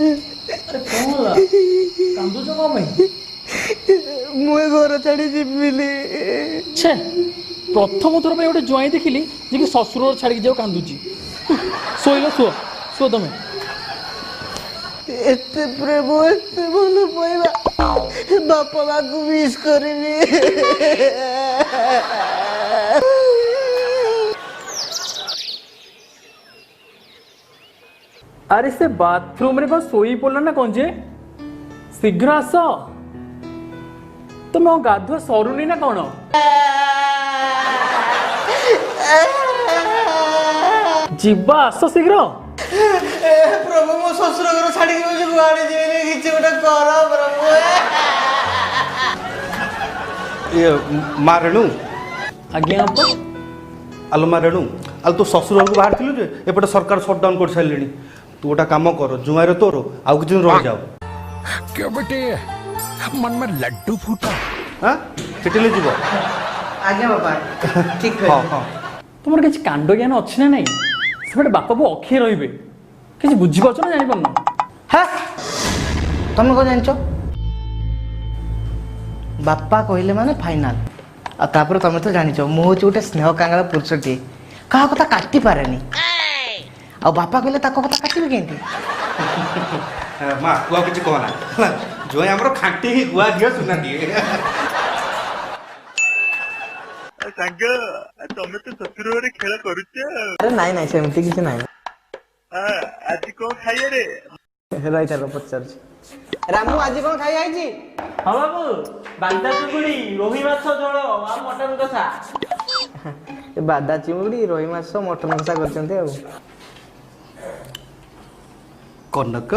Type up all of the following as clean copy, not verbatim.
अरे कौन होला कांदू जो कम मुझे घर छाड़ी जीविली छे प्रथम थर पे गोटे ज्वाई देखिली जे कि ससुर छाड़ी जाओ कांदुची सोइलो सुओ सुओ तमे एते प्रेम एते भल पाइबा बापा माँ को मिस करिनी अरे से बाथरूम रे कौन सोई पड़ल ना कौन जे शीघ्र आस तुम गाधुआ सरुनी ना कौन जीवा आस शीघ्र प्रभु मो ससुर घर छाड़ी गुआड़ी जीविनी किसी गोटे कर प्रभु ये मारेणु आज्ञा आप आलो मारेणु आलो तो ससुर को बाहर थिलु जे एपटे सरकार शटडाउन कर साइलेनी तू गोटा काम कर जुआरे तोर आउ किछ दिन रह जाओ क्यों बेटे मन में लड्डू फूटा हां चिटिले जीवो आज्ञा बाबा ठीक हां हां तुमर किछ कांड ज्ञान अछि ना नहीं सेपटे बापा बो अखी रहिबे किछ बुझि पाछ ना जानि पन हाँ तुम कौन जान बापा कहले माने फाइनाल आ तापर तुम तो जानिच मु हूँ गोटे स्नेह कांगाल पुरुषटी क्या कथा काटी पारेनी आ बापा कहले ताको कथा काटिबे केंती मां कुआ किछ कहना जो हमरो खांटी ही गुआ दियो सुना दिए सांग तमे तो ससुर रे खेल करूछ अरे नाई नाई सेमती किछ नाई आज कौन खाइए रे राइट रो पचार रामू आज कौन खाई आइची हाँ बाबू बांधा चुकुड़ी रोही माछ झोल आ मटन कषा ए बादा चिमुड़ी रोही माछ मटन कषा करचंते आ कनक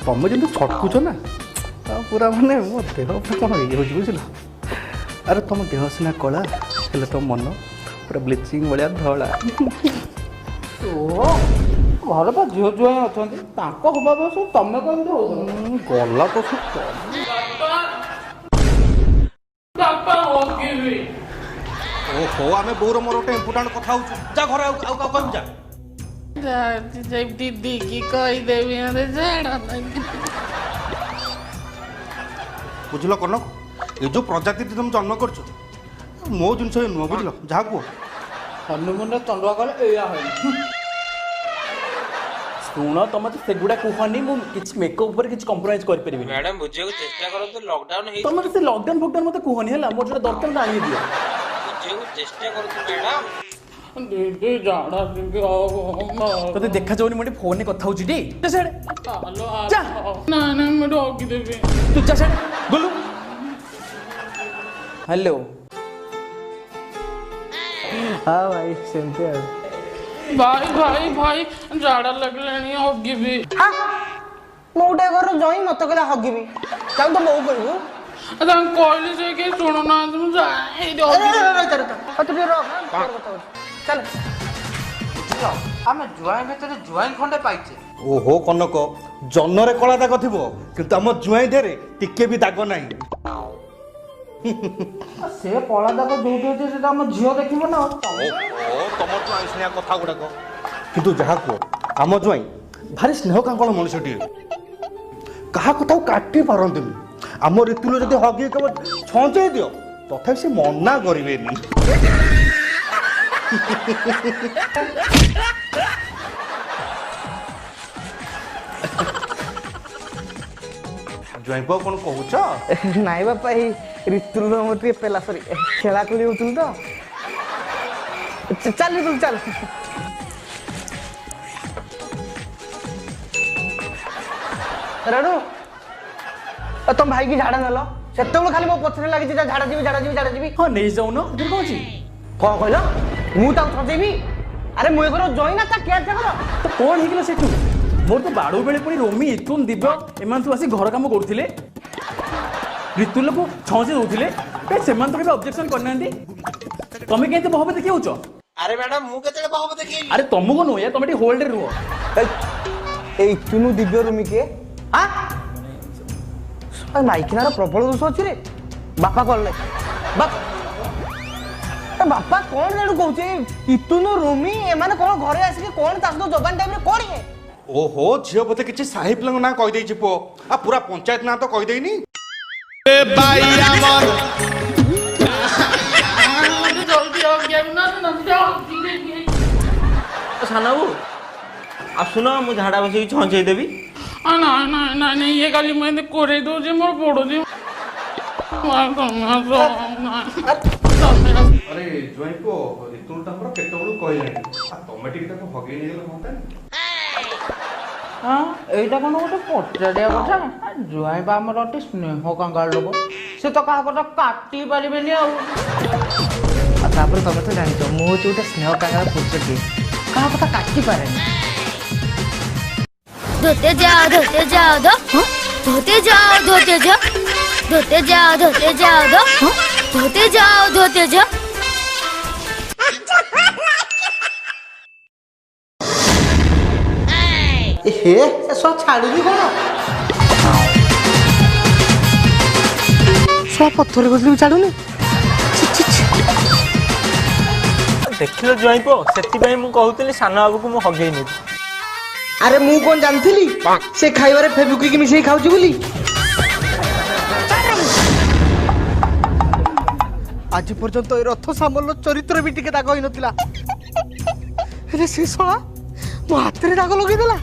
तमे जंतु छटकुछ ना पूरा माने मो देह कौन हो बुझल अरे तुम देह सिना कला हेले तुम मन पूरा ब्लीचिंग भलिया धला घर पा झियो जुआ अछंती ताको होबा बस तमे कोन दो गला तो बापा हो गिवी ओहो आमे बोर मोर गोटे इम्पोर्टेंट कथा होछु जा घर आउ कहू जा जब दीदी की कही देवी अरे झाड़ा लगी बुझल कनक ये जो प्रजाति तुम जन्म करछ मो जिनस नुह बुझल जहा को हनुमान चंद्र कले एया है सुन तुम तो सेगुड़ा कहनी मु किछ मेकअप ऊपर किछ कंप्रोमाइज कर परबी मैडम बुझे को चेष्टा करो तो लॉकडाउन है तुम से लॉकडाउन फॉकडाउन मते कहनी हला मोर जो दरकार ना आनी दियो बुझे को चेष्टा करो तो मैडम दीदी झाड़ा लगी तते देखा जाउनी मोटे फोन ने कथा होची डी जा सेड हेलो जा ना ना मैं रोक देबे तू जा सेड गोलू हेलो हाँ भाई सेमती आ भाई भाई भाई झाड़ा लगलानी होगी भी हाँ मु गोटे घर जई मत कहला हगिबी चाउ तो बहु कहबू अदा कहली से के सुनो ना तुम जाई दो तू चल आमे जुआई भीतर जुआई खंडे पाइचे ओहो कनक जन्नरे कला दाग थिबो किंतु हम जुआई देरे टिके भी दाग नाही से पळा दाग जोटे होते से हम झियो देखिबो ना ओ तम जुआई स्नेह कथा गुडाक किंतु जहा को हम जुआई भारी स्नेह कांकल मनुष्यटी कहा कथा काटी पारंतनी आम रीतिलो जदि हगी कब छंचै दियो तथा से मना करिवेनी जुआई कौन कहूछ नाई बापा ही ऋतुल मोटे पेला सॉरी खेला खेली होतुल तो चल ऋतुल चल राडू तुम भाई की झाड़ा नेलो सेतबेल खाली मो पछरे लागि झाड़ा जीवी हां नै जाउ न दूर कहूची कौन कहलो मु ता सजेबी अरे मु एकर जॉइन ना ता केयर कर तो कोन हिगला सेठू मोर तो बाड़ू बेले पुनी रोमी इतुन दिव्य एमान तो आसी घर काम करथिले ऋतुल को छौसे होथिले पे सेमान तो के ऑब्जेक्शन करनांदी तमे केते बहबे देखि होचो अरे मैडम मु केते बहबे देखि अरे तुमको नो या तमे होल्ड रे रुहो ए चुनु दिव्य रूमी के हां माइकिनार प्रबल दोष अच्छी रे बापा कहले बाप ବାପା କଣ ଜାଣୁ କହୁଛି ଇତୁନୁ ରୋମି ଏମାନେ କଣ ଘରେ ଆସିକି କଣ ତାଙ୍କ ଜବାନ ଟାଇମରେ କରିବେ? ଓହୋ ଝିଅ ବୋଧେ କିଛି ସାହି ପିଲାଙ୍କ ନାଁ କହିଦେଇଛି ପୁଅ ପୁରା ପଞ୍ଚାୟତ ନାଁ ତ କହିଦେଇନି। ଜଲ୍ଦି ଅଜ୍ଞା ନା ସାନ ବାବୁ ଆସୁନ ମୁଁ ଝାଡ଼ା ବସିକି ଛଞ୍ଚେଇ ଦେବି। ନାଇଁ ନାଇଁ ନାଇଁ ନାଇଁ ଇଏ କାଲି ମୁଁ ଏମିତି କରେଇ ଦଉଛି ମୋର ପଡୁଛି। ଆରେ ଜୁଆଇଁ ପୁଅ ରିତୁଲ ତାଙ୍କର କେତେବେଳୁ କହିଲାଣି ତମେ ଟିକେ ତାକୁ ହଗେଇ ନେଇଗଲେ ହୁଅନ୍ତାନି? ଏଇଟା କଣ ଗୋଟେ ପଚାରିବା କଥା? ଜୁଆଇଁ ବା ଆମର ଅତି ସ୍ନେହ କାଙ୍ଗାଳ ଲୋକ, ସେ ତ କାହା କଥା କାଟି ପାରିବେନି ଆଉ। ତାପରେ ତମେ ତ ଜାଣିଛ ମୁଁ ହଉଛି ଗୋଟେ ସ୍ନେହ କାଙ୍ଗାଳ ପୁରୁଷଟିଏ, କାହା କଥା କାଟି ପାରେନି। धोते जाओ धोते जाओ धो धोते जाओ धोते जाओ धोते जाओ धोते जाओ धो धोते जाओ धोते जाओ। हे सब छाड़ुनी कौन सब पत्थर बदली छाड़ुनी ଦେଖିଲ ଜୁଆଇଁ ପୁଅ ସେଥିପାଇଁ ମୁଁ କହୁଥିଲି ସାନ ବାବୁକୁ ମୁଁ ହଗେଇ ନେବି। अरे मु कौन जानती से खाइबारे फेविक्विक मिसई खाऊची बोली। आज पर्यंत ए रथ सामल चरित्र भी टिके दाग होई नथिला। अरे से सोळा मो हाथ रे दाग लगे देला।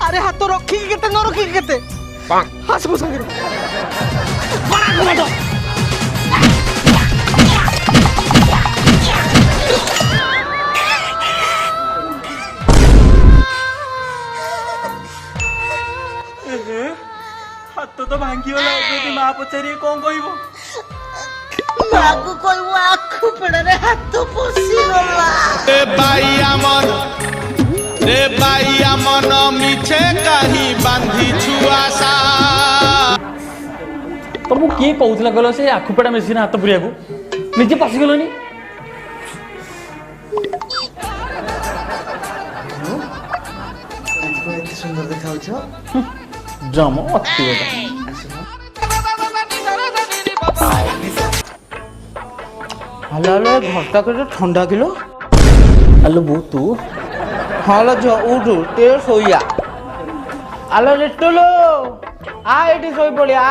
अरे हाथ रखी केते न रखी केते हास मो संगे बड़ा घुमाडो ହାତ ତ ଭାଙ୍ଗିଗଲା ଯଦି ମା ପଚାରିଏ କଣ କହିବ? ମାକୁ କହିବୁ ଆଖୁ ପେଡରେ ହାତ ପଶିଗଲା। ବାଇ ଆମନ ମିଛେ କାହିଁ ବାନ୍ଧିଛୁ ଆଶା। ତମକୁ କିଏ କହୁଥିଲା କହିଲ ସେ ଆଖୁପେଡ଼ା ମେସିନ୍ ହାତ ପୁରିବାକୁ? ନିଜେ ପଶିଗଲନି। एते सुंदर देखाउछ जम अति बड़ा हलो हलो घरटा के ठंडा किलो हेलो बू तू हलो जो उठ ते सोइया हलो लिटलो आ एटी सोई पड़िया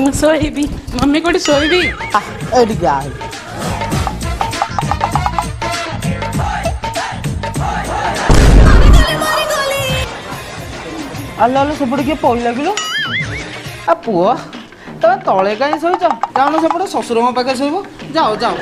ମୁଁ ଶୋଇବି ମମି କୋଉଠି ଶୋଇବି? एटी क्या हलो हलो सेपटे किए पहला किलो आ पुआ तमे तले कहीं शोच जाओ सेपटे शशुर पाखे शोब जाओ जाओ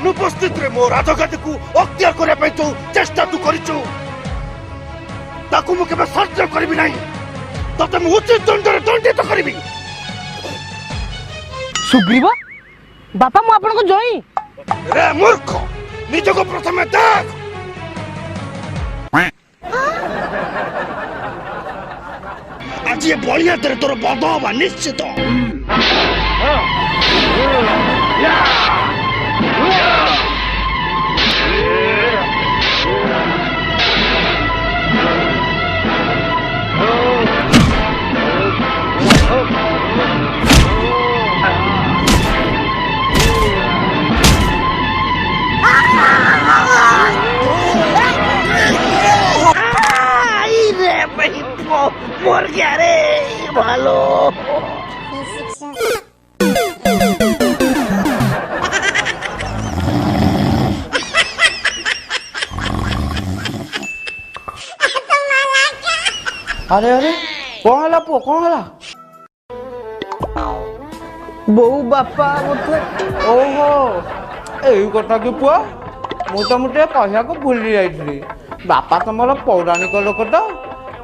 अनुपस्थित रे मो राजगादी को अख्तियार करने पे तो चेष्टा तू करिचु ताकू मु केबे सह्य करबी नाही तते मु उचित दंडरे दंडित करबी। सुग्रीव बापा मु आपन को जोई रे मूर्ख निज को प्रथमे देख आज ये बलिया तेरे तोर बंद होबा निश्चित। मर गया रे भालो। अरे अरे कौन हला पुओ कौन हला बोऊ बापा मते ओहो एई कथा कि पुओ मु तुमटे कहया को भूली जाइथली बापा तुमर पौराणिक लोक तो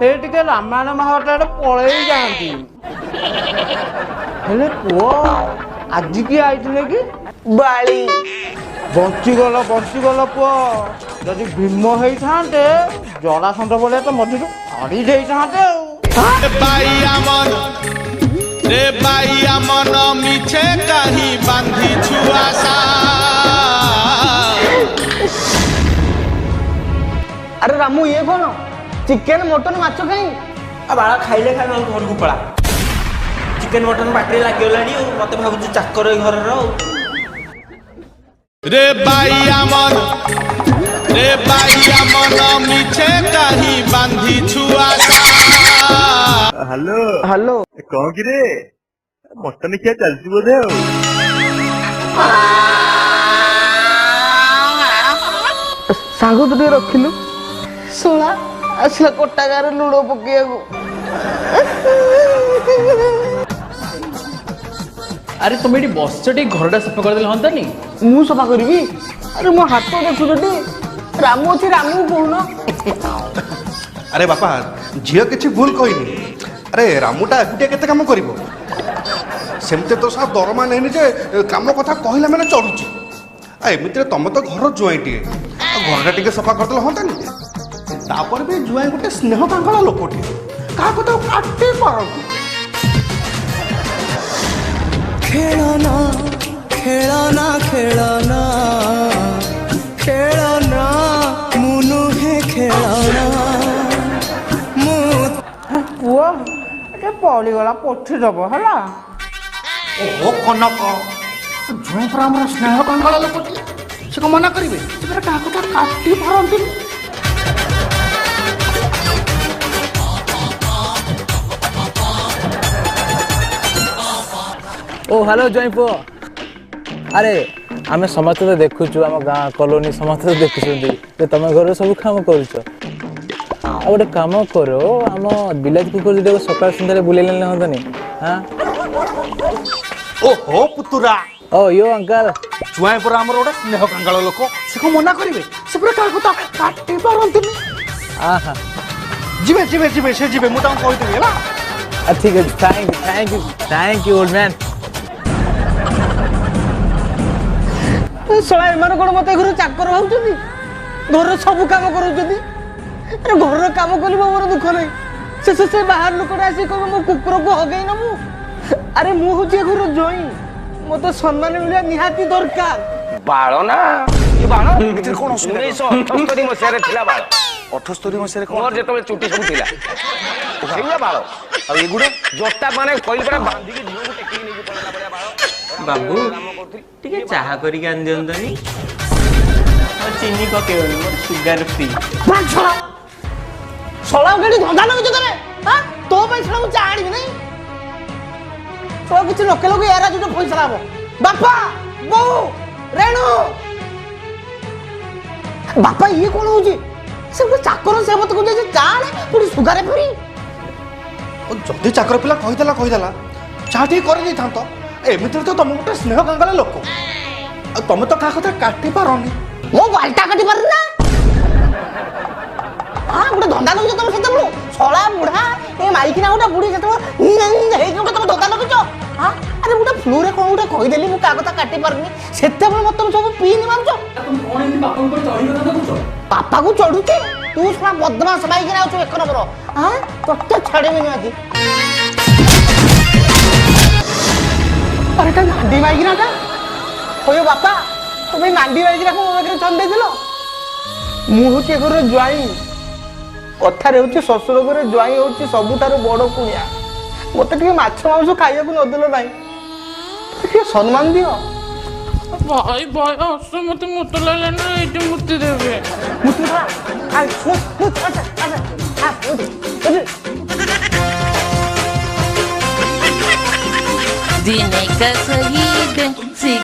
हे टिके रामायण महाभारत पळेई जांती हेले पुओ आज की आइथले कि बाली बंचीगल पुओ जदि भीम होई थांते जरासंध बोले तो मधुर हरी देई थांते रे बाइया मन मिछे कहीं बांधी छुआसा। अरे रामू ये कौन चिकेन मटन माछ खाई बाड़ा खाइले खाइ घर को पड़ा चिकेन मटन पाटे लगिगलानी मत भावुँ चाकर घर रे बाइया मन मिछे कहीं बांधी छुआसा। हेलो हेलो कौन कि रे मटन क्या चलती बोधे सांग तो टे रखिलु सोला असला कोटा गारे लुड़ो पकेयागु अरे तुम ये बस घरटा सफा करदे हंता नी मु सफा करबी अरे मो हाथ देखु टी रामू अछि रामू कहून अरे बापा झील किसी भूल कहनी अरे रामुटा एकुटिया केते काम करिवो सेमते तो सा दरमा नहीं जे काम कथा कहला मैंने चढ़ुची आ एमिते तुम तो घर जुआईटी घरटा टिके सफा करदे हंतानी तापर भी जुआई गोटे स्नेह कांगला लोकटी का कथा काटे पारती खेलना खेलना खेलना खेलना मुनु है खेलना पुआ के पड़ी गला पोथी दब हला ओ कनक जुआई पर हमर स्नेह कांगला लोकटी से को मना करिवे से का कथा काटे पारती ओ हेलो जय पो अरे आमे समस्त तो देखुछु आम गाँ कॉलोनी समस्त तो देखुछुंदी तुम घर सब काम करूछ आ गोटे काम करो आम बिलाज कुकुर जो सकाल संध्या बुलेले हंतनी हाँ ओहो पुतुरा ओ यो अंकल जुआई पर हमर गोटे स्नेह कांगला लोक से को मना करिवे से पूरा का कथा काटे पारती आहा जीवे जीवे जीवे से जीवे मु ताऊ कहितनी हला ठीक है थैंक यू ओल्ड मैन सोला एमान कोन मते घर चाकर होउछथि घर सब काम करूछथि अरे घर काम कलिबो मोर दुख नै से बाहर लोकटा आसी कहबो मो कुकुर को हगेई न मु अरे मु होछि घर जोई मते सम्मान मिलिया निहाती दरकार बाळ ना ये बाळ इतिर कोन 1978 मसिया रे थिला बाळ 78 मसिया रे कोन मोर जेतबे चुटी सब थिला सेउला बाळ आ एगुडे जोटा माने कइल परा बांधी के झियो को टेकी नै पड़ला बड़िया बाळ बाबू टिके चाहा करी आन दियंतनी और चीनी पकेवनी मोर सुगर फ्री छोड़ा छोड़ा गडी धंदा लगे तरे हां तो भाई छोड़ा चा आनी नहीं छोड़ा किछ लोके लोके यारा जो पैसा लाबो बापा बो रेणु बापा ये कोन होजी से चाकर से मत को जे चाले पुरी सुगारे फ्री ओ जदी चाकर पिला कहिदला चा ठीक कर दै थांतो एमितिर तो तुम गोटे स्नेह कांगला लोक तुम तो का कथा काटी पारनी मो बाल्टा काटी पार ना हां गोटे धंदा लगो तुम सेते बड़ो छोला बुढ़ा ए माइकी ना गोटे बुढ़ी सेते हे जो तुम धंदा लगो हां अरे गोटे फ्लू रे कोन गोटे कहि देली मु का कथा काटी पारनी सेते बड़ मत तुम सब पी नि मारजो तुम कोन एमती बापा ऊपर चढ़ी कथा देखुछ पापा को चढ़ुची तू छोड़ा बदमाश माइकी ना एक नंबर हां तोते छाड़ेबे नि आजी अरे का नांडी माइकी ना होयो बापा तुम्हें नांडी माइकी ना को मोबाइल छंदे दिलो मु होची घर ज्वाई कथा रे होची ससुर घर ज्वाई होची सबुठारो बड़ कुनिया मते टिके माछ मांस खाइया को नदेलो नाही टिके सम्मान दियो भाई भाई असो मत मुत लागले एटे मुति देबे मुति खा आ मुत अच्छा दिन का शहीद